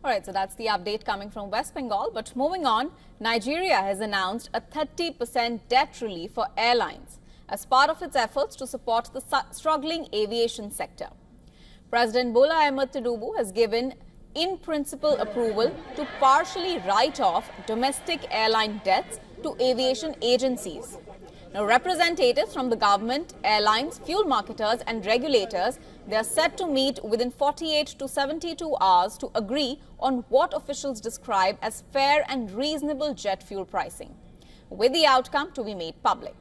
All right, so that's the update coming from West Bengal. But moving on, Nigeria has announced a 30% debt relief for airlines as part of its efforts to support the struggling aviation sector. President Bola Ahmed Tinubu has given in-principle approval to partially write off domestic airline debts to aviation agencies. Now, representatives from the government, airlines, fuel marketers and regulators, they are set to meet within 48 to 72 hours to agree on what officials describe as fair and reasonable jet fuel pricing, with the outcome to be made public.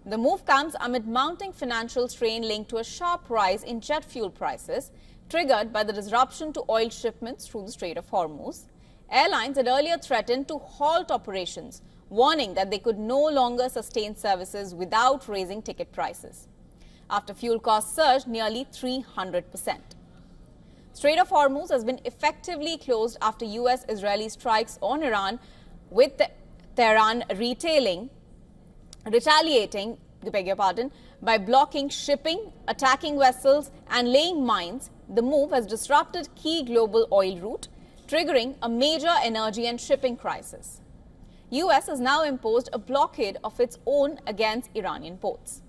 The move comes amid mounting financial strain linked to a sharp rise in jet fuel prices, triggered by the disruption to oil shipments through the Strait of Hormuz. Airlines had earlier threatened to halt operations, warning that they could no longer sustain services without raising ticket prices, after fuel costs surged nearly 300%. Strait of Hormuz has been effectively closed after US-Israeli strikes on Iran, with Tehran retaliating by blocking shipping, attacking vessels and laying mines. The move has disrupted key global oil route, triggering a major energy and shipping crisis. US has now imposed a blockade of its own against Iranian ports.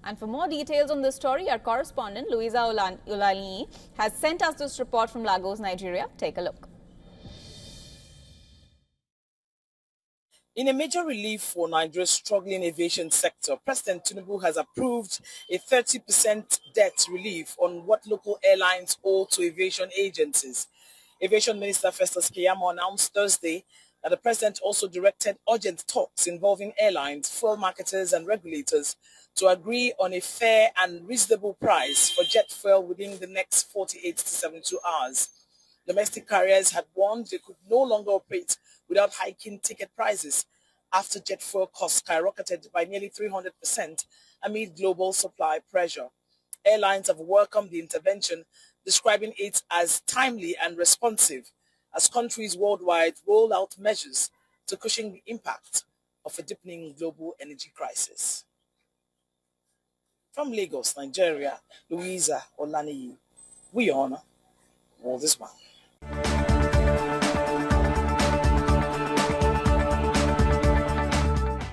And for more details on this story, our correspondent Louisa Olani has sent us this report from Lagos, Nigeria. Take a look. In a major relief for Nigeria's struggling aviation sector, President Tinubu has approved a 30% debt relief on what local airlines owe to aviation agencies. Aviation Minister Festus Keyamo announced Thursday that the president also directed urgent talks involving airlines, fuel marketers and regulators to agree on a fair and reasonable price for jet fuel within the next 48 to 72 hours. Domestic carriers had warned they could no longer operate without hiking ticket prices after jet fuel costs skyrocketed by nearly 300% amid global supply pressure. Airlines have welcomed the intervention, describing it as timely and responsive as countries worldwide roll out measures to cushion the impact of a deepening global energy crisis. From Lagos, Nigeria, Louisa Olani, WION The World.